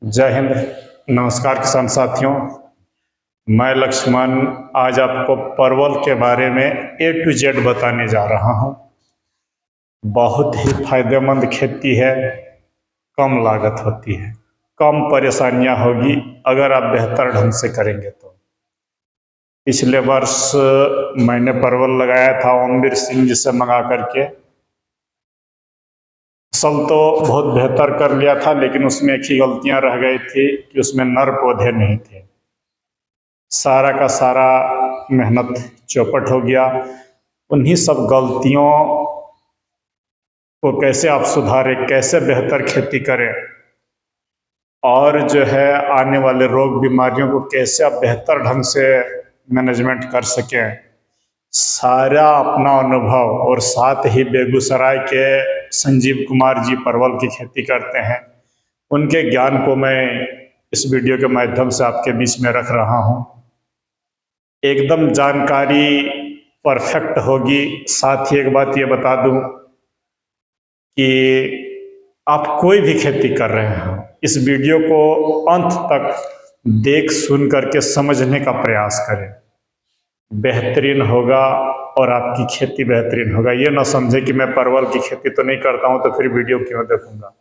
जय हिंद। नमस्कार किसान साथियों, मैं लक्ष्मण आज आपको परवल के बारे में A to Z बताने जा रहा हूँ। बहुत ही फायदेमंद खेती है, कम लागत होती है, कम परेशानियाँ होगी अगर आप बेहतर ढंग से करेंगे तो। पिछले वर्ष मैंने परवल लगाया था ओमवीर सिंह जी से मंगा करके। फसल तो बहुत बेहतर कर लिया था, लेकिन उसमें एक ही गलतियां रह गई थी कि उसमें नर पौधे नहीं थे। सारा का सारा मेहनत चौपट हो गया। उन्हीं सब गलतियों को कैसे आप सुधारें, कैसे बेहतर खेती करें और जो है आने वाले रोग बीमारियों को कैसे आप बेहतर ढंग से मैनेजमेंट कर सकें, सारा अपना अनुभव और साथ ही बेगूसराय के संजीव कुमार जी परवल की खेती करते हैं, उनके ज्ञान को मैं इस वीडियो के माध्यम से आपके बीच में रख रहा हूं। एकदम जानकारी परफेक्ट होगी। साथ ही एक बात ये बता दूं कि आप कोई भी खेती कर रहे हो, इस वीडियो को अंत तक देख सुन करके समझने का प्रयास करें। बेहतरीन होगा और आपकी खेती बेहतरीन होगा। ये ना समझे कि मैं परवल की खेती तो नहीं करता हूं तो फिर वीडियो क्यों देखूंगा।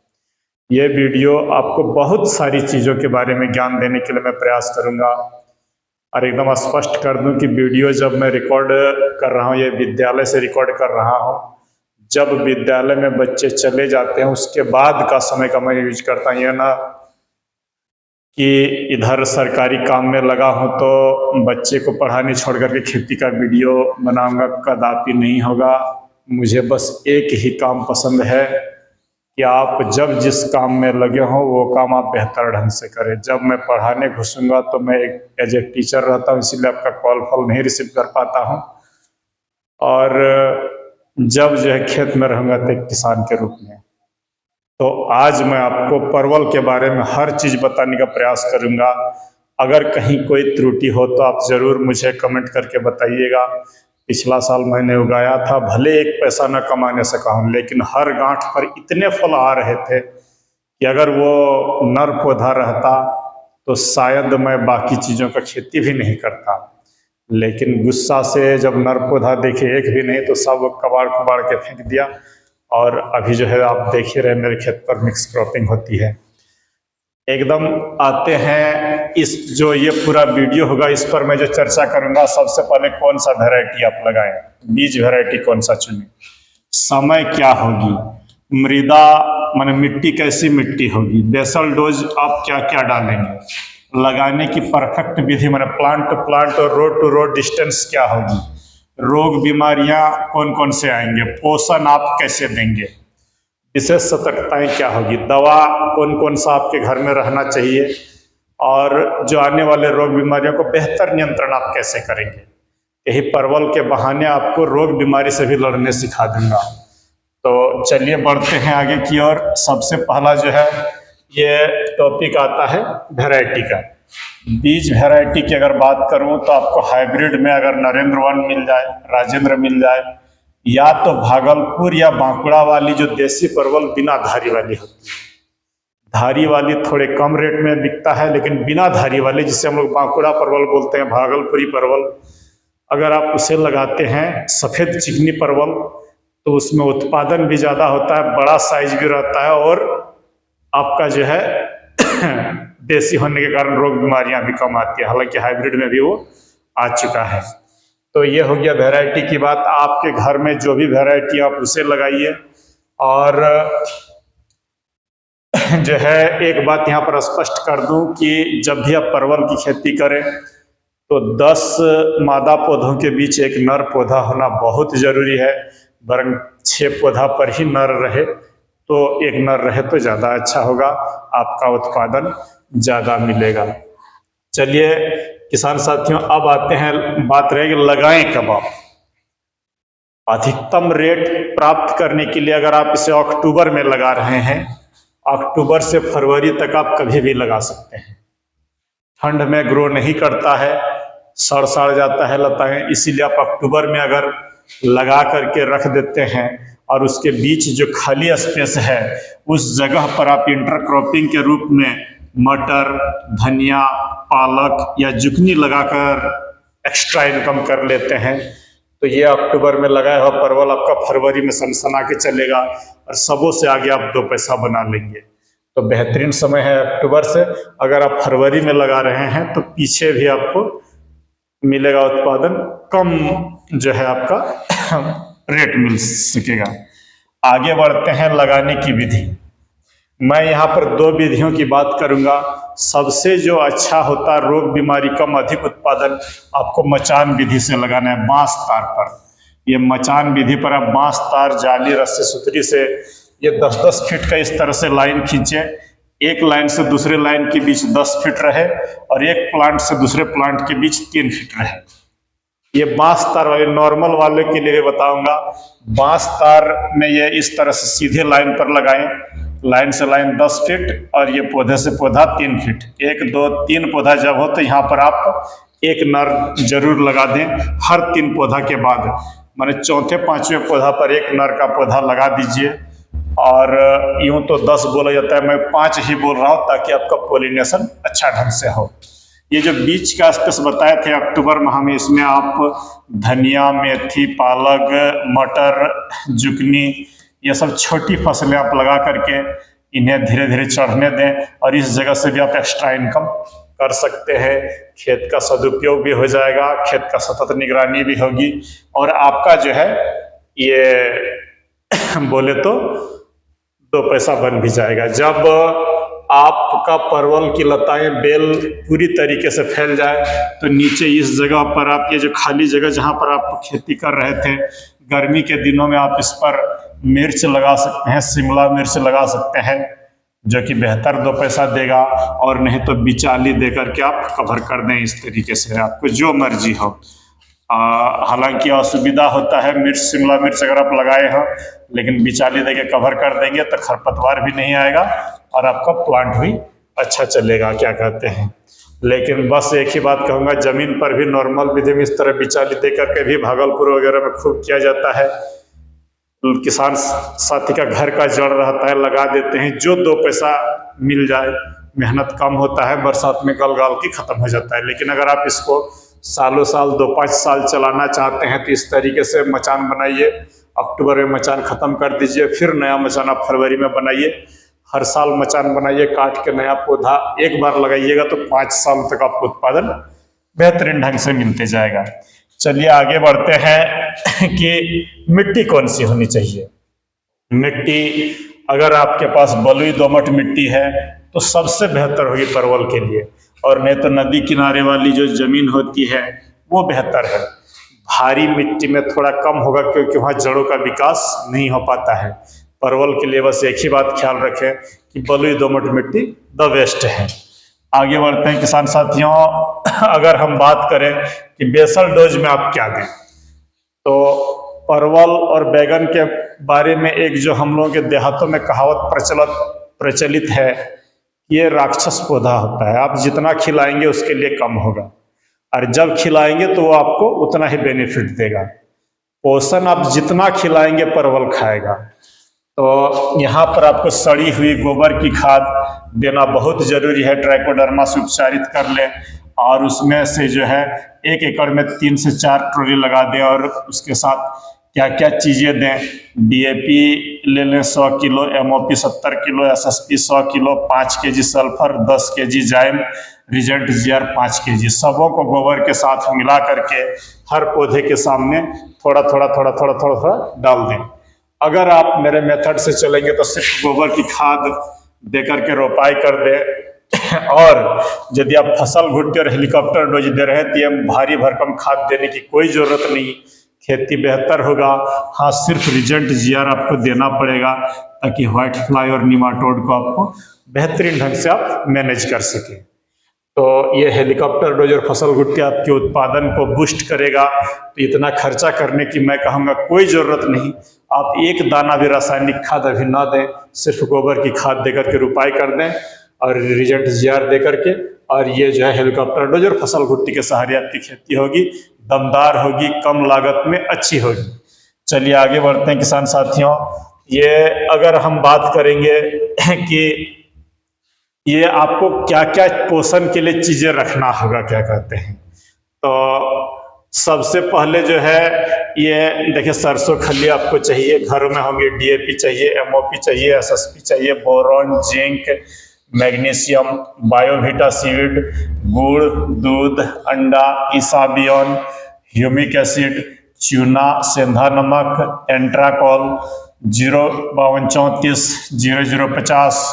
ये वीडियो आपको बहुत सारी चीज़ों के बारे में ज्ञान देने के लिए मैं प्रयास करूंगा। और एकदम स्पष्ट कर दूं कि वीडियो जब मैं रिकॉर्ड कर रहा हूं, ये विद्यालय से रिकॉर्ड कर रहा हूं। जब विद्यालय में बच्चे चले जाते हैं उसके बाद का समय का मैं यूज करता हूँ। ये ना कि इधर सरकारी काम में लगा हूं तो बच्चे को पढ़ाने छोड़ करके खेती का वीडियो बनाऊंगा, कदापि नहीं होगा। मुझे बस एक ही काम पसंद है कि आप जब जिस काम में लगे हों वो काम आप बेहतर ढंग से करें। जब मैं पढ़ाने घुसूंगा तो मैं एज ए टीचर रहता हूँ, इसीलिए आपका कॉल फॉल नहीं रिसीव कर पाता हूँ। और जब जो है खेत में रहूँगा तो एक किसान के रूप में। तो आज मैं आपको परवल के बारे में हर चीज़ बताने का प्रयास करूंगा। अगर कहीं कोई त्रुटि हो तो आप ज़रूर मुझे कमेंट करके बताइएगा। पिछला साल मैंने उगाया था, भले एक पैसा न कमाने सका हूँ, लेकिन हर गांठ पर इतने फल आ रहे थे कि अगर वो नर पौधा रहता तो शायद मैं बाकी चीज़ों का खेती भी नहीं करता। लेकिन गुस्सा से जब नर पौधा देखे एक भी नहीं तो सब कबाड़ कबाड़ के फेंक दिया। और अभी जो है आप देख ही रहे मेरे खेत पर मिक्स क्रॉपिंग होती है। एकदम आते हैं इस जो ये पूरा वीडियो होगा इस पर मैं जो चर्चा करूंगा। सबसे पहले कौन सा वैरायटी आप लगाएं, बीज वैरायटी कौन सा चुनें, समय क्या होगी, मृदा माने मिट्टी कैसी मिट्टी होगी, बेसल डोज आप क्या क्या डालेंगे, लगाने की परफेक्ट विधि माने प्लांट टू प्लांट और रोड टू रोड डिस्टेंस क्या होगी, रोग बीमारियां कौन कौन से आएंगे, पोषण आप कैसे देंगे, विशेष सतर्कताएं क्या होगी, दवा कौन कौन सा आपके घर में रहना चाहिए, और जो आने वाले रोग बीमारियों को बेहतर नियंत्रण आप कैसे करेंगे। यही परवल के बहाने आपको रोग बीमारी से भी लड़ने सिखा दूंगा। तो चलिए बढ़ते हैं आगे की ओर। सबसे पहला जो है ये टॉपिक आता है वैरायटी का। बीज वैरायटी की अगर बात करूं तो आपको हाइब्रिड में अगर नरेंद्र वन मिल जाए, राजेंद्र मिल जाए, या तो भागलपुर या बांकुड़ा वाली जो देसी परवल बिना धारी वाली होती है। धारी वाली थोड़े कम रेट में बिकता है, लेकिन बिना धारी वाली जिसे हम लोग बांकुड़ा परवल बोलते हैं, भागलपुरी परवल, अगर आप उसे लगाते हैं सफ़ेद चिकनी परवल तो उसमें उत्पादन भी ज़्यादा होता है, बड़ा साइज भी रहता है और आपका जो है देसी होने के कारण रोग बीमारियां भी कम आती है। हालांकि हाइब्रिड में भी वो आ चुका है। तो ये हो गया वैरायटी की बात। आपके घर में जो भी वैरायटी आप उसे लगाइए। और जो है एक बात यहाँ पर स्पष्ट कर दूं कि जब भी आप परवल की खेती करें तो 10 मादा पौधों के बीच एक नर पौधा होना बहुत जरूरी है। वरन 6 पौधा पर ही नर रहे तो एक नर रहे तो ज़्यादा अच्छा होगा, आपका उत्पादन ज़्यादा मिलेगा। चलिए किसान साथियों, अब आते हैं, बात रहेगी लगाएं कब आप। अधिकतम रेट प्राप्त करने के लिए अगर आप इसे अक्टूबर में लगा रहे हैं, अक्टूबर से फरवरी तक आप कभी भी लगा सकते हैं। ठंड में ग्रो नहीं करता है, सड़ जाता है लताएं, इसीलिए आप अक्टूबर में अगर लगा करके रख देते हैं और उसके बीच जो खाली स्पेस है उस जगह पर आप इंटरक्रॉपिंग के रूप में मटर, धनिया, पालक या जुकनी लगाकर एक्स्ट्रा इनकम कर लेते हैं तो ये अक्टूबर में लगाया हुआ परवल आपका फरवरी में सनसना के चलेगा और सबों से आगे आप 2 पैसा बना लेंगे। तो बेहतरीन समय है अक्टूबर से। अगर आप फरवरी में लगा रहे हैं तो पीछे भी आपको मिलेगा उत्पादन कम, जो है आपका रेट मिल सकेगा। आगे बढ़ते हैं लगाने की विधि। मैं यहाँ पर 2 विधियों की बात करूँगा। सबसे जो अच्छा होता है रोग बीमारी कम अधिक उत्पादन, आपको मचान विधि से लगाना है, बांस तार पर। ये मचान विधि पर आप बांस तार, जाली, रस्सी, सुतरी से ये 10-10 फीट का इस तरह से लाइन खींचे। एक लाइन से दूसरे लाइन के बीच 10 फीट रहे और एक प्लांट से दूसरे प्लांट के बीच 3 फीट रहे। ये बांस तार वाले नॉर्मल वाले के लिए बताऊंगा। बांस तार में ये इस तरह से सीधे लाइन पर लगाएं, लाइन से लाइन 10 फीट और ये पौधे से पौधा 3 फीट। 1, 2, 3 पौधा जब हो तो यहाँ पर आप एक नर जरूर लगा दें हर 3 पौधा के बाद। माने चौथे 5वें पौधा पर एक नर का पौधा लगा दीजिए। और यूं तो 10 बोला जाता है, मैं 5 ही बोल रहा हूँ ताकि आपका पोलिनेशन अच्छा ढंग से हो। ये जो बीच का स्पेस बताए थे अक्टूबर माह में, इसमें आप धनिया, मेथी, पालक, मटर, जुकनी, ये सब छोटी फसलें आप लगा करके इन्हें धीरे धीरे चढ़ने दें और इस जगह से भी आप एक्स्ट्रा इनकम कर सकते हैं। खेत का सदुपयोग भी हो जाएगा, खेत का सतत निगरानी भी होगी और आपका जो है ये बोले तो 2 पैसा बन भी जाएगा। जब आपका परवल की लताएं, बेल पूरी तरीके से फैल जाए तो नीचे इस जगह पर आप ये जो खाली जगह जहां पर आप खेती कर रहे थे, गर्मी के दिनों में आप इस पर मिर्च लगा सकते हैं, शिमला मिर्च लगा सकते हैं, जो कि बेहतर 2 पैसा देगा। और नहीं तो बिचाली दे करके आप कवर कर दें। इस तरीके से आपको जो मर्जी हो। हालांकि असुविधा होता है मिर्च, शिमला मिर्च अगर आप लगाए हो, लेकिन बिचाली दे के कवर कर देंगे तो खरपतवार भी नहीं आएगा और आपका प्लांट भी अच्छा चलेगा, क्या कहते हैं। लेकिन बस एक ही बात कहूँगा, ज़मीन पर भी नॉर्मल विधि में इस तरह बिचाली दे करके भी भागलपुर वगैरह में खूब किया जाता है। किसान साथी का घर का जड़ रहता है, लगा देते हैं, जो 2 पैसा मिल जाए, मेहनत कम होता है, बरसात में गल गाल की खत्म हो जाता है। लेकिन अगर आप इसको सालों साल 2-5 साल चलाना चाहते हैं तो इस तरीके से मचान बनाइए। अक्टूबर में मचान खत्म कर दीजिए, फिर नया मचान आप फरवरी में बनाइए। हर साल मचान बनाइए, काट के नया पौधा एक बार लगाइएगा तो 5 साल तक आपको उत्पादन बेहतरीन ढंग से मिलते जाएगा। चलिए आगे बढ़ते हैं कि मिट्टी कौन सी होनी चाहिए। मिट्टी अगर आपके पास बलुई दोमट मिट्टी है तो सबसे बेहतर होगी परवल के लिए, और नहीं तो नदी किनारे वाली जो जमीन होती है वो बेहतर है। भारी मिट्टी में थोड़ा कम होगा क्योंकि वहाँ जड़ों का विकास नहीं हो पाता है। परवल के लिए बस एक ही बात ख्याल रखें कि बलुई दोमट मिट्टी द बेस्ट है। आगे बढ़ते हैं किसान साथियों। अगर हम बात करें कि बेसल डोज में आप क्या दें, तो परवल और बैगन के बारे में एक जो हम लोगों के देहातों में कहावत प्रचलित है, ये राक्षस पौधा होता है। आप जितना खिलाएंगे उसके लिए कम होगा, और जब खिलाएंगे तो वो आपको उतना ही बेनिफिट देगा। पोषण आप जितना खिलाएंगे परवल खाएगा। तो यहाँ पर आपको सड़ी हुई गोबर की खाद देना बहुत जरूरी है। ट्राइकोडर्मा से उपचारित कर लें और उसमें से जो है 1 एकड़ में 3 से 4 ट्रॉली लगा दें। और उसके साथ क्या क्या चीज़ें दें, DAP ले लें 100 kilo, MOP 70 kilo, SSP 100 kilo, 5 kg sulphur, 10 kg जाइम, रिजेंट GR 5 kg, सबों को गोबर के साथ मिला करके हर पौधे के सामने थोड़ा थोड़ा डाल दें। अगर आप मेरे मेथड से चलेंगे तो सिर्फ गोबर की खाद दे करके रोपाई कर दें। और यदि आप फसल भुट्टी और हेलीकॉप्टर डोज दे रहे हैं तो ये भारी भरकम खाद देने की कोई ज़रूरत नहीं, खेती बेहतर होगा। हाँ, सिर्फ रिजेंट GR आपको देना पड़ेगा ताकि व्हाइट फ्लाई और निमाटोड को आपको बेहतरीन ढंग से आप मैनेज कर सकें। तो ये हेलीकॉप्टर डोज और फसल भुट्टी आपके उत्पादन को बूस्ट करेगा। तो इतना खर्चा करने की मैं कहूँगा कोई ज़रूरत नहीं। आप एक दाना भी रासायनिक खाद अभी ना दें, सिर्फ गोबर की खाद देकर के रोपाई कर दें और रिजेंट GR दे करके, और ये जो है हेलीकॉप्टर डोज और फसल भुट्टी के सहारे आपकी खेती होगी, दमदार होगी, कम लागत में अच्छी होगी। चलिए आगे बढ़ते हैं किसान साथियों। ये अगर हम बात करेंगे कि ये आपको क्या क्या पोषण के लिए चीज़ें रखना होगा, क्या कहते हैं। तो सबसे पहले जो है ये देखिए, सरसों खली आपको चाहिए, घरों में होंगे, डीएपी चाहिए, एमओपी चाहिए, एसएसपी चाहिए, boron, zinc, magnesium, Biovita seed, गुड़, दूध, अंडा, इसाबियन, ह्यूमिक एसिड, चूना, सेंधा नमक, एंट्राकॉल, 05234 0050,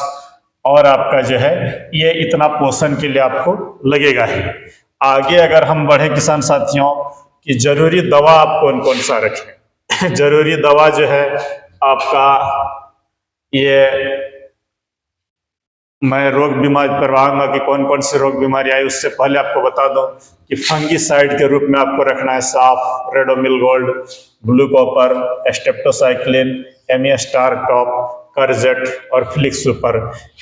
और आपका जो है ये इतना पोषण के लिए आपको लगेगा ही। आगे अगर हम बढ़े किसान साथियों कि जरूरी दवा आप कौन कौन सा रखें जरूरी दवा जो है आपका, ये मैं रोग बीमारी पर आऊंगा कि कौन कौन सी रोग बीमारी आई, उससे पहले आपको बता दूं कि फंगीसाइड के रूप में आपको रखना है साफ, Ridomil gold, blue copper, streptocycline, Amistar top, Curzate और Flix super.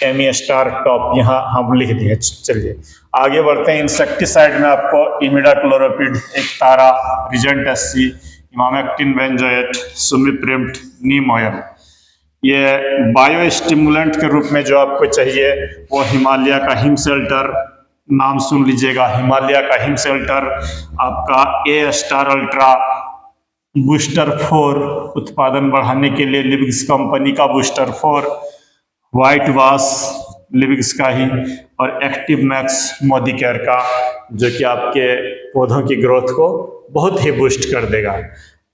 Amistar top यहाँ हम लिख दिए। चलिए आगे बढ़ते हैं। इंसेक्टिसाइड में आपको इमिडाक्लोरोपिड, एकतारा, रिजेंट एससी, इमामेक्टिन बेंजोएट, सुमिप्रिम्ट, नीम ऑयल। ये बायो स्टिमुलेंट के रूप में जो आपको चाहिए वो हिमालय का हिम शेल्टर, नाम सुन लीजिएगा, हिमालय का हिम शेल्टर, आपका ए स्टार अल्ट्रा, बूस्टर 4 उत्पादन बढ़ाने के लिए लिविक्स कंपनी का बूस्टर 4, व्हाइट वाश लिविक्स का ही, और एक्टिव मैक्स मोदी केयर का, जो कि आपके पौधों की ग्रोथ को बहुत ही बूस्ट कर देगा।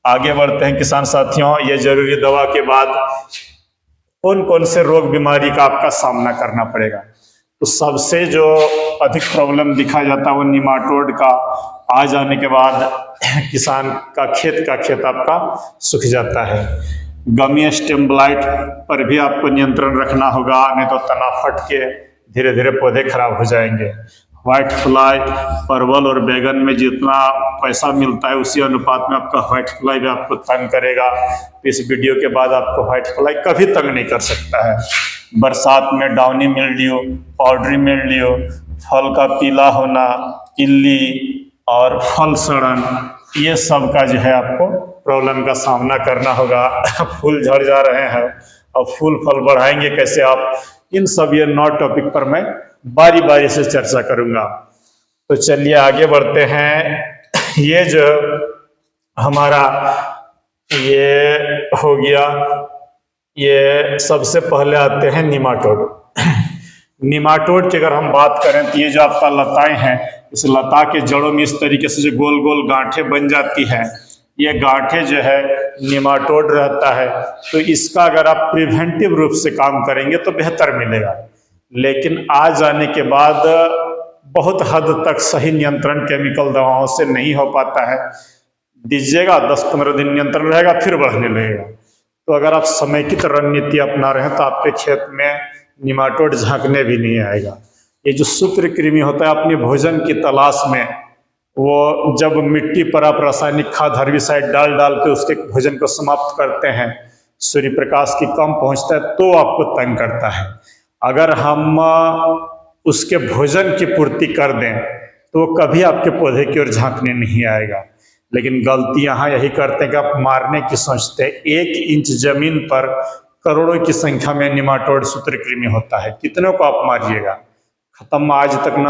आगे बढ़ते हैं किसान साथियों। ये जरूरी दवा के बाद कौन कौन से रोग बीमारी का आपका सामना करना पड़ेगा। तो सबसे जो अधिक प्रॉब्लम दिखा जाता है वो निमाटोड का आ जाने के बाद किसान का खेत आपका सूख जाता है। गमी स्टेम ब्लाइट पर भी आपको नियंत्रण रखना होगा, नहीं तो तना फट के धीरे धीरे पौधे खराब हो जाएंगे। व्हाइट फ्लाई, परवल और बैगन में जितना पैसा मिलता है उसी अनुपात में आपका व्हाइट फ्लाई भी आपको तंग करेगा। इस वीडियो के बाद आपको व्हाइट फ्लाई कभी तंग नहीं कर सकता है। बरसात में डाउनी मिल्ड्यू, पाउडरी मिल्ड्यू, फल का पीला होना, इल्ली और फल सड़न, ये सब का जो है आपको प्रॉब्लम का सामना करना होगा। फूल झड़ जा रहे हैं और फूल फल बढ़ाएंगे कैसे आप, इन सब ये 9 टॉपिक पर मैं बारी बारी से चर्चा करूंगा। तो चलिए आगे बढ़ते हैं। ये जो हमारा ये हो गया, ये सबसे पहले आते हैं निमाटोड। निमाटोड की अगर हम बात करें तो ये जो आपका लताएं हैं, इस लता के जड़ों में इस तरीके से जो गोल गोल गांठें बन जाती हैं, ये गांठें जो है निमाटोड रहता है। तो इसका अगर आप प्रिवेंटिव रूप से काम करेंगे तो बेहतर मिलेगा, लेकिन आ जाने के बाद बहुत हद तक सही नियंत्रण केमिकल दवाओं से नहीं हो पाता है। दीजिएगा 10-15 दिन नियंत्रण रहेगा, फिर बढ़ने लगेगा। तो अगर आप समेकित रणनीति अपना रहे हैं तो आपके खेत में निमाटोड झांकने भी नहीं आएगा। ये जो सूत्रकृमि होता है अपने भोजन की तलाश में, वो जब मिट्टी पर आप रासायनिक खाद हर्बिसाइड डाल डाल के उसके भोजन को समाप्त करते हैं, सूर्य प्रकाश की कम पहुंचता है तो आपको तंग करता है। अगर हम उसके भोजन की पूर्ति कर दें तो वो कभी आपके पौधे की ओर झांकने नहीं आएगा। लेकिन गलती यहाँ यही करते हैं कि आप मारने की सोचते हैं। 1 इंच जमीन पर करोड़ों की संख्या में निमाटोड सूत्रकृमि होता है, कितनों को आप मारिएगा, खत्म आज तक न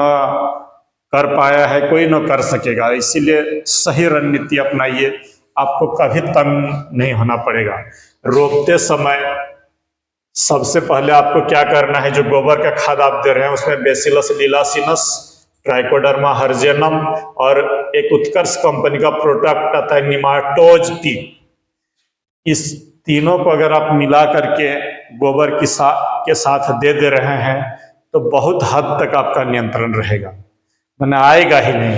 कर पाया है कोई, न कर सकेगा। इसीलिए सही रणनीति अपनाइए, आपको कभी तंग नहीं होना पड़ेगा। रोपते समय सबसे पहले आपको क्या करना है, जो गोबर का खाद आप दे रहे हैं उसमें बेसिलस लीलासिनस, ट्राइकोडर्मा हर्जेनम और एक उत्कर्ष कंपनी का प्रोडक्ट आता है निमाटोज 3। इस तीनों को अगर आप मिला करके गोबर के साथ दे रहे हैं तो बहुत हद तक आपका नियंत्रण रहेगा, मैंने आएगा ही नहीं।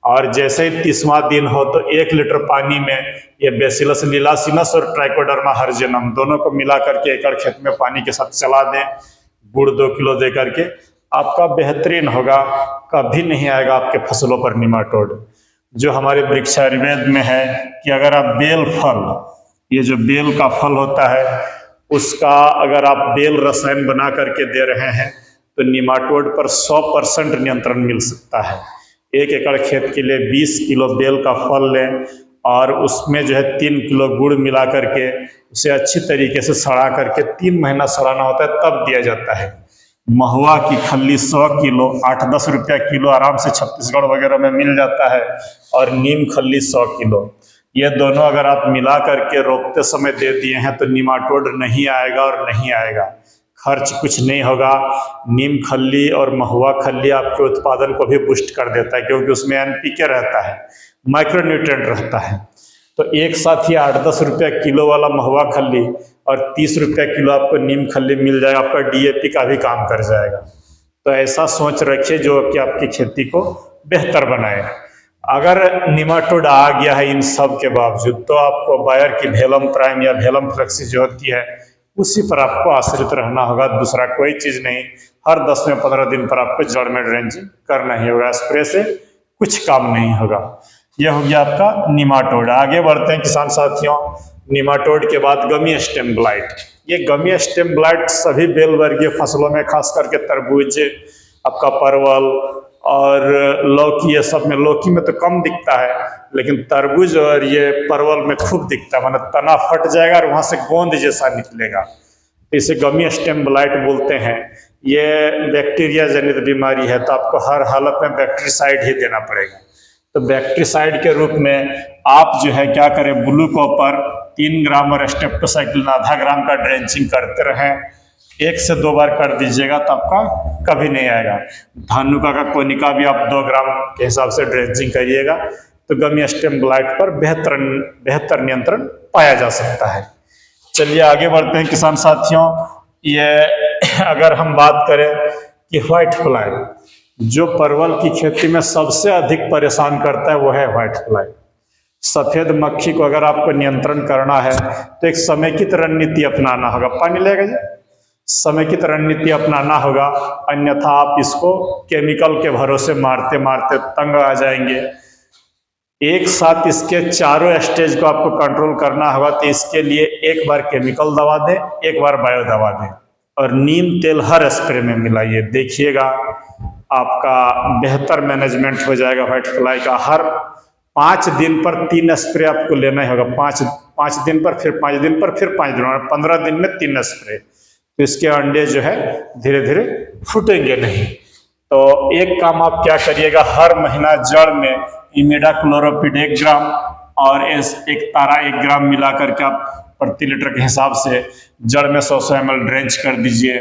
और जैसे ही 30वां दिन हो तो 1 लीटर पानी में ये बेसिलस लीलासिनस और ट्राइकोडर्मा हर्जेनम दोनों को मिला करके एकड़ खेत में पानी के साथ चला दें। गुड़ 2 किलो दे करके आपका बेहतरीन होगा, कभी नहीं आएगा आपके फसलों पर निमाटोड। जो हमारे वृक्ष आयुर्वेद में है कि अगर आप बेल फल, ये जो बेल का फल होता है उसका अगर आप बेल रसायन बना करके दे रहे हैं तो निमाटोड पर 100% नियंत्रण मिल सकता है। 1 एकड़ खेत के लिए 20 किलो बेल का फल लें और उसमें जो है 3 किलो गुड़ मिला करके उसे अच्छी तरीके से सड़ा करके 3 महीना सड़ाना होता है, तब दिया जाता है। महुआ की खल्ली 100 किलो 8-10 रुपया किलो आराम से छत्तीसगढ़ वगैरह में मिल जाता है, और नीम खल्ली 100 किलो। ये दोनों अगर आप मिला करके रोपते समय दे दिए हैं तो निमाटोड नहीं आएगा और नहीं आएगा, खर्च कुछ नहीं होगा। नीम खल्ली और महुआ खल्ली आपके उत्पादन को भी बूस्ट कर देता है, क्योंकि उसमें एनपीके रहता है, माइक्रो न्यूट्रिएंट रहता है। तो एक साथ ही 8-10 रुपया किलो वाला महुआ खल्ली और 30 रुपया किलो आपको नीम खल्ली मिल जाएगा, आपका डीएपी का भी काम कर जाएगा। तो ऐसा सोच रखिए जो कि आपकी खेती को बेहतर बनाए। अगर निमाटोड आ गया है इन सब के बावजूद, तो आपको बायर की वेलम प्राइम या वेलम फ्लेक्सी जो होती है उसी पर आपको आश्रित रहना होगा, दूसरा कोई चीज़ नहीं। हर 10 में 15 दिन पर आपको जड़ में ड्रेंचिंग करना ही होगा, स्प्रे से कुछ काम नहीं होगा। यह हो गया आपका निमाटोड। आगे बढ़ते हैं किसान साथियों। निमाटोड के बाद गमी स्टेम ब्लाइट। ये गमी स्टेम ब्लाइट सभी बेल वर्गीय फसलों में, खास करके तरबूज, आपका परवल और लौकी, ये सब में, लौकी में तो कम दिखता है लेकिन तरबूज और ये परवल में खूब दिखता है, मतलब तना फट जाएगा और वहाँ से गोंद जैसा निकलेगा। इसे गमी स्टेम ब्लाइट बोलते हैं। ये बैक्टीरिया जनित बीमारी है, तो आपको हर हालत में बैक्टीरिसाइड ही देना पड़ेगा। तो बैक्टीरिसाइड के रूप में आप जो है क्या करें, ब्लू कॉपर 3 ग्राम और स्टेप्टोसाइक्लिन आधा ग्राम का ड्रेंचिंग करते रहें। 1 से 2 बार कर दीजिएगा तो आपका कभी नहीं आएगा। धानुका का कोनिका भी आप 2 ग्राम के हिसाब से ड्रेंचिंग करिएगा, तो गमी स्टेम ब्लाइट पर बेहतर नियंत्रण पाया जा सकता है। चलिए आगे बढ़ते हैं किसान साथियों। ये अगर हम बात करें कि व्हाइट फ्लाई, जो परवल की खेती में सबसे अधिक परेशान करता है वो है व्हाइट फ्लाई। सफेद मक्खी को अगर आपको नियंत्रण करना है तो एक समेकित रणनीति अपनाना होगा। पानी लेगा जी, समेकित रणनीति अपनाना होगा, अन्यथा आप इसको केमिकल के भरोसे मारते मारते तंग आ जाएंगे। एक साथ इसके चारों स्टेज को आपको कंट्रोल करना होगा, तो इसके लिए एक बार केमिकल दवा दें, एक बार बायो दवा दें, और नीम तेल हर स्प्रे में मिलाइए। देखिएगा आपका बेहतर मैनेजमेंट हो जाएगा व्हाइट फ्लाई का। हर 5 दिन पर 3 स्प्रे आपको लेना ही होगा। 5 दिन पर, फिर 5 दिन पर, फिर 5 दिन पर, 15 दिन में 3 स्प्रे। तो इसके अंडे जो है धीरे धीरे फूटेंगे नहीं। तो एक काम आप क्या करिएगा, हर महीना जड़ में इमिडाक्लोरोपिड 1 ग्राम और एक तारा 1 ग्राम मिला करके आप प्रति लीटर के हिसाब से जड़ में 100 ml ड्रेंच कर दीजिए।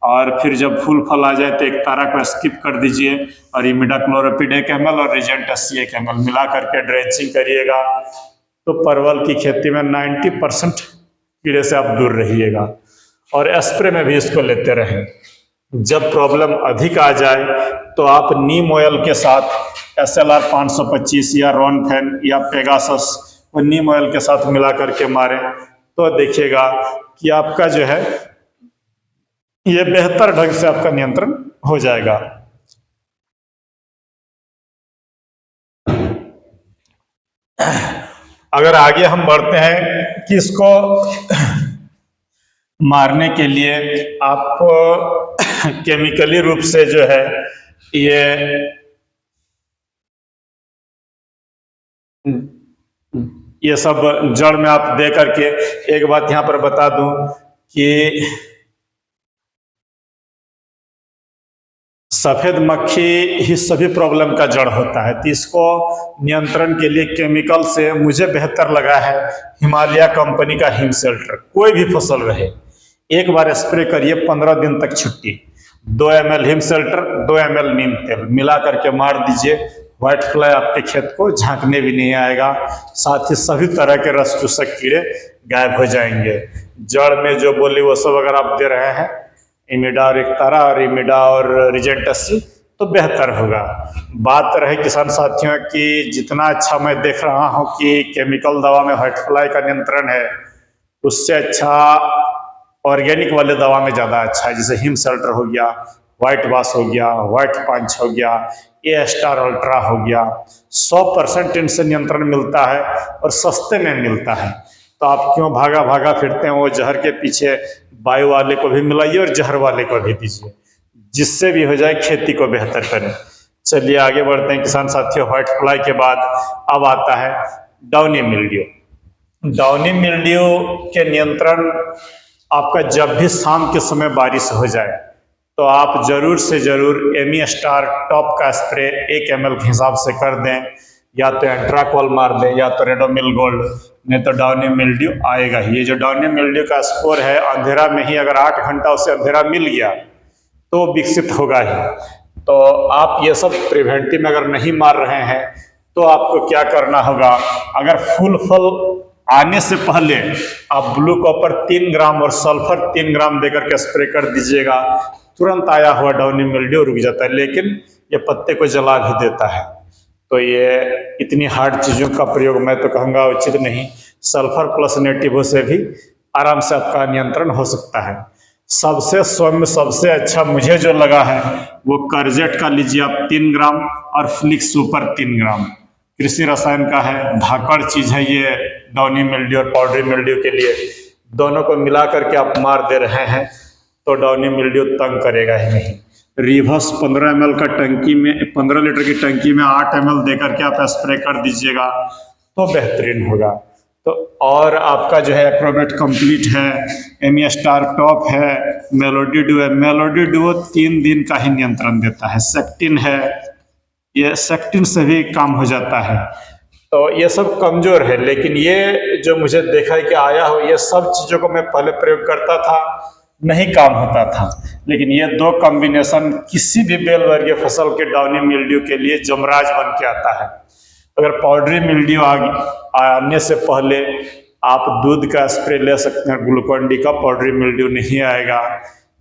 और फिर जब फूल फल आ जाए तो एक तारा को स्किप कर दीजिए और इमिडाक्लोरोपिड 1 ml और रिजेंट 80 1 ml मिला करके ड्रेंचिंग करिएगा। तो परवल की खेती में 90% कीड़े से आप दूर रहिएगा। और स्प्रे में भी इसको लेते रहें। जब प्रॉब्लम अधिक आ जाए तो आप नीम ऑयल के साथ SLR 525 या रॉनफेन या पेगासस को नीम ऑयल के साथ मिला करके मारें, तो देखिएगा कि आपका जो है ये बेहतर ढंग से आपका नियंत्रण हो जाएगा। अगर आगे हम बढ़ते हैं कि इसको मारने के लिए आप केमिकली रूप से जो है ये सब जड़ में आप दे करके, एक बात यहाँ पर बता दूं कि सफेद मक्खी ही सभी प्रॉब्लम का जड़ होता है। तो इसको नियंत्रण के लिए केमिकल से मुझे बेहतर लगा है हिमालय कंपनी का हिम शेल्टर। कोई भी फसल रहे, एक बार स्प्रे करिए, 15 दिन तक छुट्टी। 2 ml हिम शेल्टर, 2 ml नीम तेल मिला करके मार दीजिए। व्हाइट फ्लाई आपके खेत को झांकने भी नहीं आएगा, साथ ही सभी तरह के रस चूसक कीड़े गायब हो जाएंगे। जड़ में जो बोली वो सब अगर आप दे रहे हैं, इमिडा और एक तारा और इमिडा और रिजेंट 80, तो बेहतर होगा। बात रहे किसान साथियों की, जितना अच्छा मैं देख रहा हूं कि केमिकल दवा में व्हाइट फ्लाई का नियंत्रण है, उससे अच्छा ऑर्गेनिक वाले दवा में ज़्यादा अच्छा है। जैसे हिम शेल्टर हो गया, व्हाइट वाश हो गया, व्हाइट पंच हो गया, ए स्टार अल्ट्रा हो गया, 100% इनसे नियंत्रण मिलता है और सस्ते में मिलता है। तो आप क्यों भागा भागा फिरते हैं वो जहर के पीछे? बायो वाले को भी मिलाइए और जहर वाले को भी दीजिए, जिससे भी हो जाए खेती को बेहतर करें। चलिए आगे बढ़ते हैं किसान साथियों। व्हाइट फ्लाई के बाद अब आता है डाउनी मिल्ड्यू। डाउनी मिल्ड्यू के नियंत्रण आपका जब भी शाम के समय बारिश हो जाए, तो आप ज़रूर से ज़रूर एमी स्टार टॉप का स्प्रे 1 ml के हिसाब से कर दें, या तो एंट्राकॉल मार दें या तो रेडोमिल गोल्ड, नहीं तो डाउनी मिल्ड्यू आएगा ही। ये जो डाउनी मिल्ड्यू का स्पोर है, अंधेरा में ही अगर 8 घंटा उसे अंधेरा मिल गया तो विकसित होगा ही। तो आप ये सब प्रिवेंटिव में अगर नहीं मार रहे हैं तो आपको क्या करना होगा, अगर फुल फल आने से पहले आप ब्लू कॉपर 3 ग्राम और सल्फर 3 ग्राम देकर के स्प्रे कर दीजिएगा, तुरंत आया हुआ डाउनी मिल्ड्यू रुक जाता है, लेकिन ये पत्ते को जला भी देता है। तो ये इतनी हार्ड चीज़ों का प्रयोग मैं तो कहूँगा उचित नहीं। सल्फर प्लस नेटिवो से भी आराम से आपका नियंत्रण हो सकता है। सबसे सौम्य सबसे अच्छा मुझे जो लगा है वो कर्जेट का लीजिए आप 3 ग्राम और फ्लिक्स सुपर 3 ग्राम, कृषि रसायन का है, धाकड़ चीज़ है ये डाउनी मिल्ड्यू और पाउडरी मिल्ड्यू के लिए। दोनों को मिला करके आप मार दे रहे हैं तो डाउनी मिल्ड्यू तंग करेगा ही नहीं। रिवर्स 15 ml का टंकी में 15 लीटर की टंकी में 8 ml देकर के आप स्प्रे कर दीजिएगा तो बेहतरीन होगा। तो और आपका जो है एक्रोमेट कंप्लीट है, एमी स्टार टॉप है, मेलोडी डुओ है। मेलोडी डुओ 3 दिन का ही नियंत्रण देता है। सेक्टिन है, ये सेक्टिन से भी काम हो जाता है। तो ये सब कमज़ोर है, लेकिन ये जो मुझे देखा है कि आया हो, ये सब चीज़ों को मैं पहले प्रयोग करता था, नहीं काम होता था, लेकिन ये 2 कॉम्बिनेशन किसी भी बेल वर्गीय फसल के डाउनी मिल्ड्यू के लिए जमराज बन के आता है। अगर पाउडरी मिल्ड्यू आने से पहले आप दूध का स्प्रे ले सकते हैं, ग्लूकोन डी का, पाउडरी मिल्ड्यू नहीं आएगा।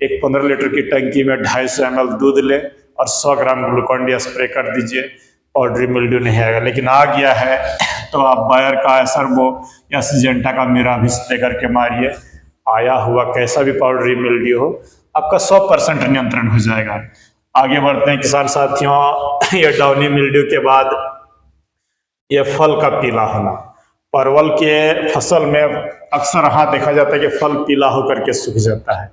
एक 15 लीटर की टंकी में 250 ml दूध लें और 100 ग्राम ग्लूकोन डी स्प्रे कर दीजिए, पाउडरी मिल्ड्यू नहीं आएगा। लेकिन आ गया है तो आप बायर का एसर्बो या सिजेंटा का मेरा भी स्प्रे करके मारिए, आया हुआ कैसा भी पाउडरी मिल्ड्यू हो आपका 100% नियंत्रण हो जाएगा। आगे बढ़ते हैं किसान साथियों। ये डाउनी मिल्ड्यू के बाद ये फल का पीला होना, परवल के फसल में अक्सर हाँ देखा जाता है कि फल पीला होकर के सूख जाता है।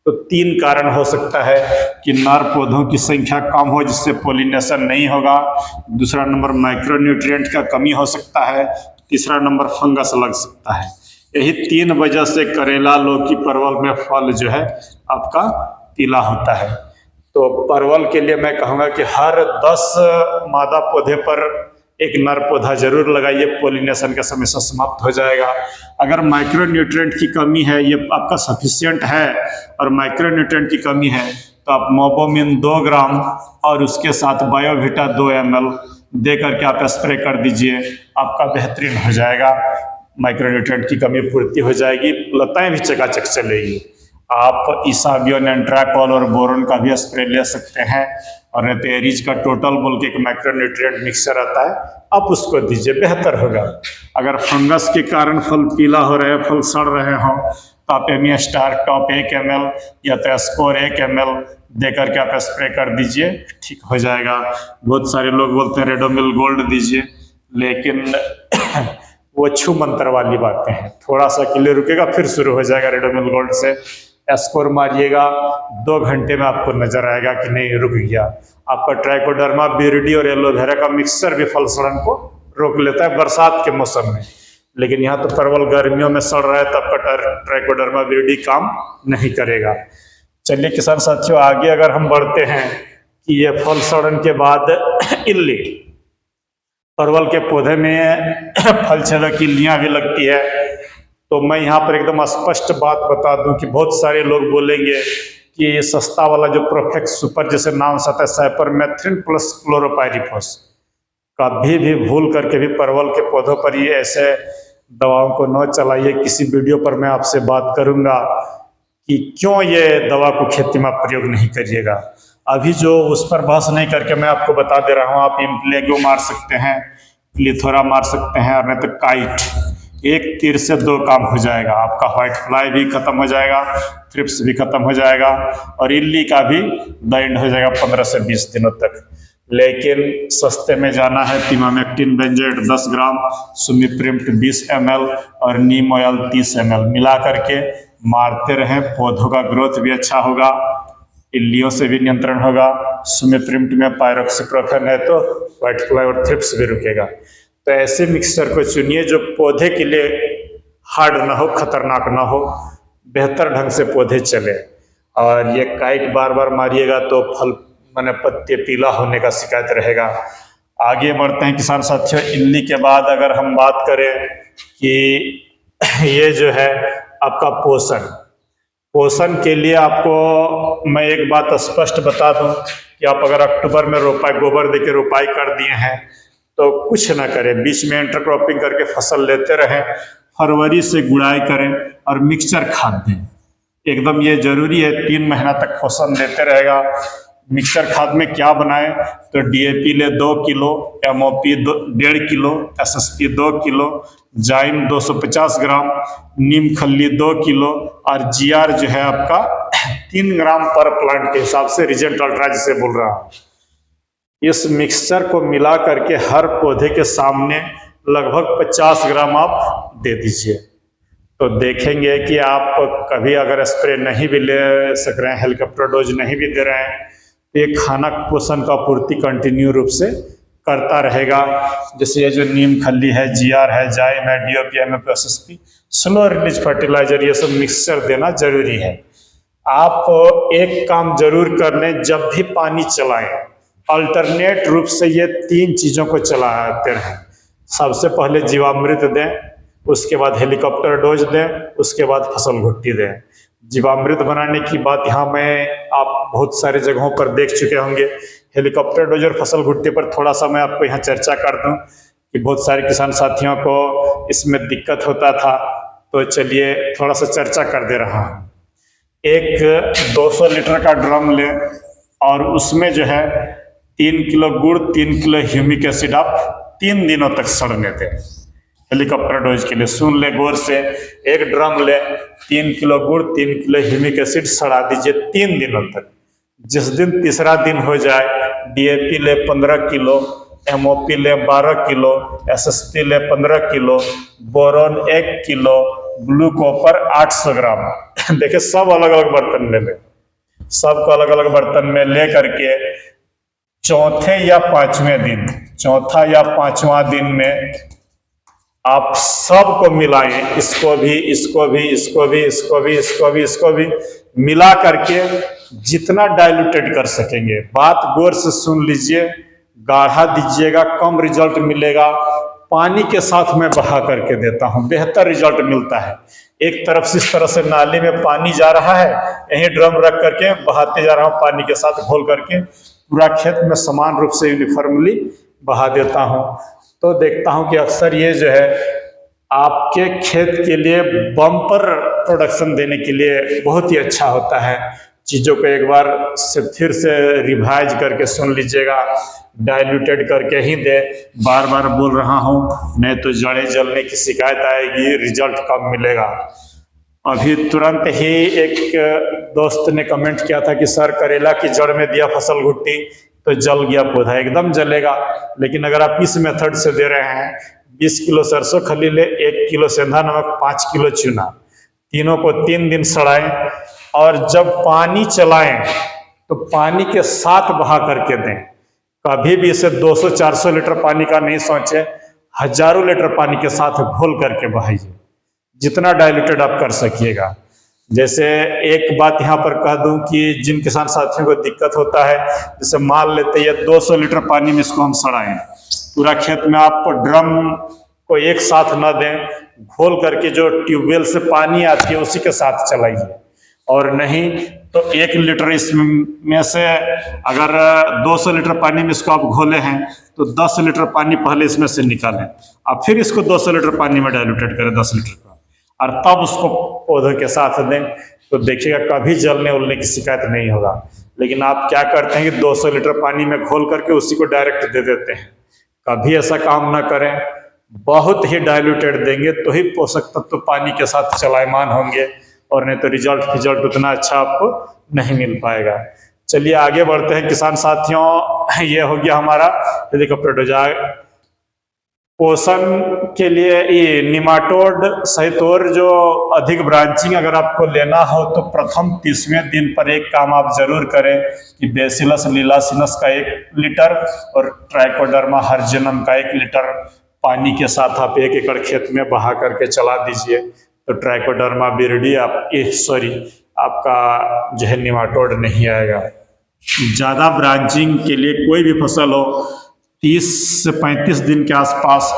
तो 3 कारण हो सकता है कि नर पौधों की संख्या कम हो जिससे पोलिनेशन नहीं होगा, दूसरा नंबर माइक्रोन्यूट्रिएंट का कमी हो सकता है, तीसरा नंबर फंगस लग सकता है। यही 3 वजह से करेला, लौकी, परवल में फल जो है आपका पीला होता है। तो परवल के लिए मैं कहूँगा कि हर 10 मादा पौधे पर एक नर पौधा जरूर लगाइए, पोलिनेशन का समस्या समाप्त हो जाएगा। अगर माइक्रोन्यूट्रिएंट की कमी है, ये आपका सफिशिएंट है और माइक्रोन्यूट्रिएंट की कमी है, तो आप मोबोमिन 2 ग्राम और उसके साथ बायोविटा 2 ml दे करके आप स्प्रे कर दीजिए, आपका बेहतरीन हो जाएगा। माइक्रोन्यूट्रिएंट की कमी पूर्ति हो जाएगी, लताएं भी चकाचक चलेगी। आप इसाबियोन, एंट्राकॉल और बोरोन का भी स्प्रे ले सकते हैं, और नहीं तो एरिज का टोटल बोल के एक माइक्रोन्यूट्रिएंट मिक्सचर आता है, आप उसको दीजिए, बेहतर होगा। अगर फंगस के कारण फल पीला हो रहे हैं, फल सड़ रहे हों, तो आप एमी स्टार टॉप 1 ml या तो स्कोर 1 ml दे करके आप स्प्रे कर दीजिए, ठीक हो जाएगा। बहुत सारे लोग बोलते हैं रेडोमिल गोल्ड दीजिए, लेकिन वो छू मंत्र वाली बातें हैं। थोड़ा सा के लिए रुकेगा, फिर शुरू हो जाएगा रेडोमिल गोल्ड से। स्कोर मारिएगा, 2 घंटे में आपको नजर आएगा कि नहीं रुक गया। आपका ट्राइकोडर्मा विरिडी और एलोवेरा का मिक्सचर भी फल सड़न को रोक लेता है बरसात के मौसम में, लेकिन यहाँ तो परवल गर्मियों में सड़ रहा है, तब का ट्राइकोडर्मा विरिडी काम नहीं करेगा। चलिए किसान साथियों, आगे अगर हम बढ़ते हैं कि ये फल सड़न के बाद इल्ली, परवल के पौधे में फल छेदक इल्लियाँ भी लगती है। तो मैं यहाँ पर एकदम स्पष्ट बात बता दूं कि बहुत सारे लोग बोलेंगे कि ये सस्ता वाला जो प्रोफेक्स सुपर जैसे नाम से आता है, साइपरमेथ्रिन प्लस क्लोरोपाइरिफॉस, कभी भी भूल करके भी परवल के पौधों पर ये ऐसे दवाओं को न चलाइए। किसी वीडियो पर मैं आपसे बात करूंगा कि क्यों ये दवा को खेती में प्रयोग नहीं करिएगा। अभी जो उस पर बहस नहीं करके मैं आपको बता दे रहा हूँ, आप इम्प्लेगो मार सकते हैं, प्लिथोरा मार सकते हैं, और नहीं तो काइट। एक तीर से 2 काम हो जाएगा, आपका व्हाइट फ्लाई भी खत्म हो जाएगा, थ्रिप्स भी खत्म हो जाएगा, और इल्ली का भी द हो जाएगा 15 से 20 दिनों तक। लेकिन सस्ते में जाना है, तिमामेक्टिन बेंजेट 10 ग्राम, सुमिप्रिम्ट 20 ml और नीम ऑयल 30 ml मिला करके मारते रहें। पौधों का ग्रोथ भी अच्छा होगा, इल्लियों से भी नियंत्रण होगा। सुमिप्रिम्ट में पायरोक्सीप्रोफेन है तो व्हाइट फ्लाई और थ्रिप्स भी रुकेगा। तो ऐसे मिक्सचर को चुनिए जो पौधे के लिए हार्ड ना हो, खतरनाक ना हो, बेहतर ढंग से पौधे चले। और ये काइट बार बार मारिएगा तो फल माने पत्ते पीला होने का शिकायत रहेगा। आगे बढ़ते हैं किसान साथियों। इल्ली के बाद अगर हम बात करें कि ये जो है आपका पोषण के लिए आपको मैं एक बात स्पष्ट बता दूं कि आप अगर अक्टूबर में गोबर दे के रोपाई कर दिए हैं तो कुछ ना करें, बीच में इंटरक्रॉपिंग करके फसल लेते रहें, फरवरी से गुड़ाई करें और मिक्सचर खाद दें। एकदम ये जरूरी है, 3 महीना तक पोषण देते रहेगा। मिक्सचर खाद में क्या बनाएं तो डीएपी ले 2 kilo, MOP 1.5 kilo, SSP 2 kilo, जाइम 250 ग्राम, नीम खल्ली 2 किलो और जीआर जो है आपका 3 ग्राम पर प्लांट के हिसाब से रीजेंट अल्ट्रा जिसे बोल रहा हूँ। इस मिक्सचर को मिला करके हर पौधे के सामने लगभग 50 ग्राम आप दे दीजिए, तो देखेंगे कि आप कभी अगर स्प्रे नहीं भी ले सक रहे हैं, हेलीकॉप्टर डोज नहीं भी दे रहे हैं, तो ये खाना पोषण का पूर्ति कंटिन्यू रूप से करता रहेगा। जैसे ये जो नीम खल्ली है, जीआर है, जाइम है, DOP, MOP, SSP, slow release fertilizer, ये सब मिक्सचर देना जरूरी है। आप एक काम जरूर कर लें, जब भी पानी चलाएं अल्टरनेट रूप से ये 3 चीजों को चलाते रहें। सबसे पहले जीवामृत दें, उसके बाद हेलीकॉप्टर डोज दें, उसके बाद फसल घुट्टी दें। जीवामृत बनाने की बात यहाँ मैं आप बहुत सारे जगहों पर देख चुके होंगे। हेलीकॉप्टर डोज और फसल घुट्टी पर थोड़ा सा मैं आपको यहाँ चर्चा कर दूं कि बहुत सारे किसान साथियों को इसमें दिक्कत होता था, तो चलिए थोड़ा सा चर्चा कर दे रहा हूँ। एक 200 लीटर का ड्रम लें और उसमें जो है 3 किलो गुड़, 3 किलो ह्यूमिक एसिड आप 3 दिनों तक सड़ने दें। हेलीकॉप्टर डोज के लिए सुन ले गौर से, एक ड्रम ले, 3 किलो गुड़, 3 किलो ह्यूमिक एसिड सड़ा दीजिए 3 दिनों तक। जिस दिन तीसरा दिन हो जाए डीएपी ले 15 किलो, एमओपी ले 12 किलो, एसएसपी ले 15 kilo, boron 1 kilo, blue copper 800 ग्राम देखिए सब अलग अलग बर्तन में ले, सबको अलग अलग बर्तन में ले करके चौथा या पांचवा दिन में आप सबको मिलाएं, इसको भी मिला करके जितना डाइल्यूटेड कर सकेंगे। बात गौर से सुन लीजिए, गाढ़ा दीजिएगा, कम रिजल्ट मिलेगा। पानी के साथ मैं बहा करके देता हूं, बेहतर रिजल्ट मिलता है। एक तरफ से इस तरह से नाली में पानी जा रहा है, यहीं ड्रम रख करके बहाते जा रहा हूं, पानी के साथ घोल करके पूरा खेत में समान रूप से यूनिफॉर्मली बहा देता हूं। तो देखता हूं कि अक्सर ये जो है आपके खेत के लिए बम्पर प्रोडक्शन देने के लिए बहुत ही अच्छा होता है। चीज़ों को एक बार से फिर से रिवाइज करके सुन लीजिएगा, डाइल्यूटेड करके ही दे। बार बार बोल रहा हूँ, नहीं तो जड़ें जलने की शिकायत आएगी, रिजल्ट कम मिलेगा। अभी तुरंत ही एक दोस्त ने कमेंट किया था कि सर करेला की जड़ में दिया फसल घुट्टी तो जल गया पौधा, एकदम जलेगा। लेकिन अगर आप इस मेथड से दे रहे हैं, 20 किलो सरसों खली ले, 1 किलो सेंधा नमक, 5 किलो चूना, तीनों को 3 दिन सड़ाएं और जब पानी चलाएं तो पानी के साथ बहा करके दें। कभी भी इसे 200-400 लीटर पानी का नहीं सोचें, हजारों लीटर पानी के साथ घोल करके बहाइए, जितना डाइल्यूटेड आप कर सकिएगा। जैसे एक बात यहाँ पर कह दूं कि जिन किसान साथियों को दिक्कत होता है, जैसे मान लेते हैं 200 लीटर पानी में इसको हम सड़ाएं, पूरा खेत में आप ड्रम को एक साथ न दें, घोल करके जो ट्यूबवेल से पानी आती है उसी के साथ चलाइए। और नहीं तो 1 लीटर इसमें से अगर 200 लीटर पानी में इसको आप घोले हैं तो 10 लीटर पानी पहले इसमें से निकालें, अब फिर इसको 200 लीटर पानी में डाइल्यूटेड करें 10 लीटर का, और तब उसको पौधों के साथ दें, तो देखिएगा कभी जलने उलने की शिकायत नहीं होगा। लेकिन आप क्या करते हैं कि 200 लीटर पानी में घोल करके उसी को डायरेक्ट दे देते हैं। कभी ऐसा काम ना करें, बहुत ही डाइल्यूटेड देंगे तो ही पोषक तत्व पानी के साथ चलायमान होंगे, और नहीं तो रिजल्ट उतना अच्छा आपको नहीं मिल पाएगा। चलिए आगे बढ़ते हैं किसान साथियों। ये हो गया हमारा हेलीकॉप्टर डोज। पोषण के लिए ये निमाटोड सहित और जो अधिक ब्रांचिंग अगर आपको लेना हो तो प्रथम 30वें दिन पर एक काम आप जरूर करें कि बेसिलस लीलासिनस का 1 लीटर और ट्राइकोडर्मा हर्जेनम का 1 लीटर पानी के साथ आप 1 एकड़ खेत में बहा करके चला दीजिए। तो ट्राइकोडर्मा विरिडी आपका जो है निमाटोड नहीं आएगा। ज़्यादा ब्रांचिंग के लिए कोई भी फसल हो 30 से 35 दिन के आसपास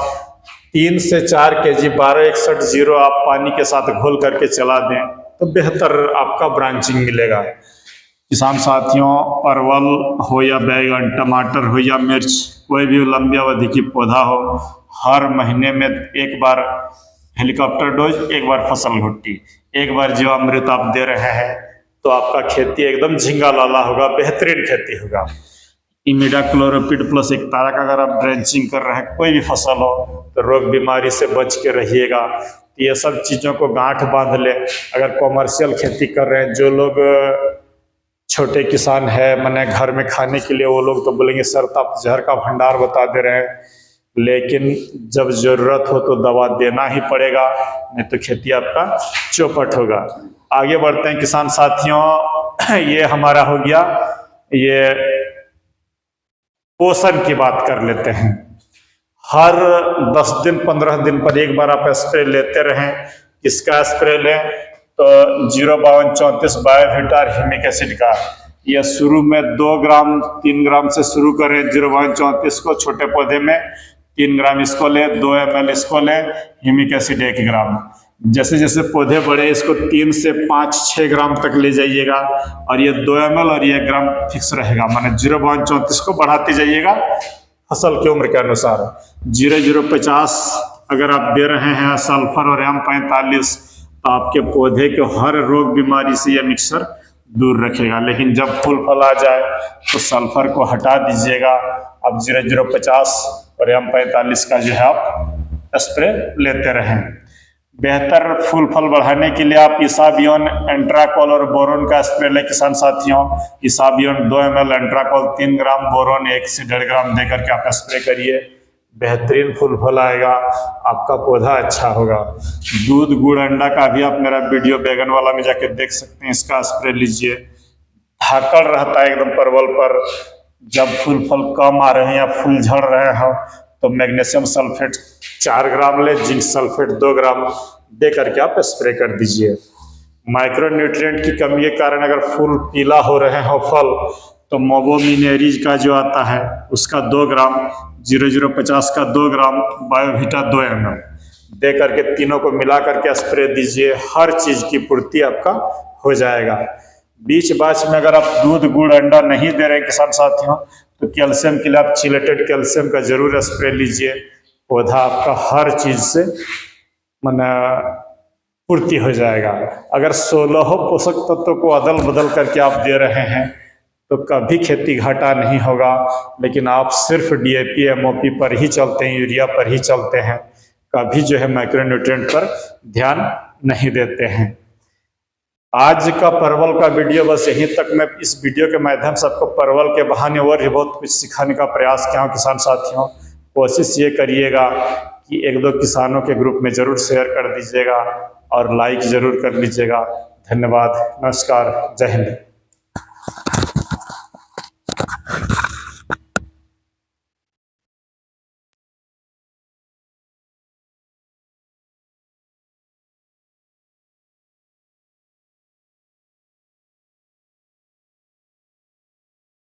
3 से 4 kg 1261 आप पानी के साथ घोल करके चला दें तो बेहतर आपका ब्रांचिंग मिलेगा। किसान साथियों, परवल हो या बैगन, टमाटर हो या मिर्च, कोई भी लंबी अवधि की पौधा हो, हर महीने में एक बार हेलीकॉप्टर डोज, एक बार फसल घुट्टी, एक बार जीवामृत आप दे रहे हैं तो आपका खेती एकदम झिंगा लाला होगा, बेहतरीन खेती होगा। इमिडाक्लोरोपिड प्लस एक तारक अगर आप ड्रेंचिंग कर रहे हैं कोई भी फसल हो तो रोग बीमारी से बच के रहिएगा। ये सब चीज़ों को गांठ बांध ले। अगर कॉमर्शियल खेती कर रहे हैं, जो लोग छोटे किसान है मैंने घर में खाने के लिए, वो लोग तो बोलेंगे सर तो आप जहर का भंडार बता दे रहे हैं, लेकिन जब ज़रूरत हो तो दवा देना ही पड़ेगा, नहीं तो खेती आपका चौपट होगा। आगे बढ़ते हैं किसान साथियों, ये हमारा हो गया, ये पोषण की बात कर लेते हैं। हर 10 दिन 15 दिन पर एक बार आप स्प्रे लेते रहें। इसका स्प्रे लें तो 05234 बायोवीटा ह्यूमिक एसिड का, यह शुरू में 2 ग्राम 3 ग्राम से शुरू करें 05234 को छोटे पौधे में, 3 ग्राम इसको लें, 2 ml इसको लें, ह्यूमिक एसिड 1 ग्राम। जैसे जैसे पौधे बढ़े इसको 3 से 5-6 ग्राम तक ले जाइएगा और ये 2 ml और ये 1 ग्राम फिक्स रहेगा, माने 05234 को बढ़ाते जाइएगा फसल की उम्र के अनुसार। 0050 अगर आप दे रहे हैं सल्फर और M45 तो आपके पौधे के हर रोग बीमारी से यह मिक्सर दूर रखेगा। लेकिन जब फूल फल आ जाए तो सल्फर को हटा दीजिएगा। अब 0050 और M45 का जो है आप स्प्रे लेते रहें। बेहतर फूल फल बढ़ाने के लिए आप इसाबियोन, एंट्राकॉल और बोरोन का स्प्रे लें किसान साथियों। इसाबियोन 2 ml, एंट्राकॉल 3 ग्राम, बोरोन 1 से 1.5 ग्राम दे करके आप स्प्रे करिए, बेहतरीन फूल फल आएगा, आपका पौधा अच्छा होगा। दूध गुड़ अंडा का भी आप मेरा वीडियो बैगन वाला में जाके देख सकते हैं, इसका स्प्रे लीजिए। धाकड़ रहता है एकदम परवल पर, जब फूल फल कम आ रहे हैं या फूल झड़ रहे हो तो मैग्नीशियम सल्फेट 4 ग्राम ले, जिंक सल्फेट 2 ग्राम दे करके आप स्प्रे कर दीजिए। माइक्रोन्यूट्रिएंट की कमी के कारण अगर फूल पीला हो रहे हो फल तो मोबोमिनेरीज का जो आता है उसका 2 ग्राम, 0050 का 2 ग्राम, बायोवीटा 2 ml दे करके तीनों को मिला करके स्प्रे दीजिए। हर चीज़ की पूर्ति आपका हो जाएगा। बीच बाच में अगर आप दूध गुड़ अंडा नहीं दे रहे किसान साथियों तो कैल्शियम के लिए आप चिलेटेड कैल्शियम का जरूर स्प्रे लीजिए। पौधा आपका हर चीज़ से माना पूर्ति हो जाएगा। अगर 16 पोषक तत्वों को अदल बदल करके आप दे रहे हैं तो कभी खेती घाटा नहीं होगा। लेकिन आप सिर्फ DAP MOP पर ही चलते हैं, यूरिया पर ही चलते हैं, कभी जो है माइक्रोन्यूट्रिएंट पर ध्यान नहीं देते हैं। आज का परवल का वीडियो बस यहीं तक। मैं इस वीडियो के माध्यम से आपको परवल के बहाने और भी बहुत कुछ सिखाने का प्रयास किया हूँ किसान साथियों। कोशिश ये करिएगा कि 1-2 किसानों के ग्रुप में ज़रूर शेयर कर दीजिएगा और लाइक ज़रूर कर लीजिएगा। धन्यवाद, नमस्कार, जय हिंद।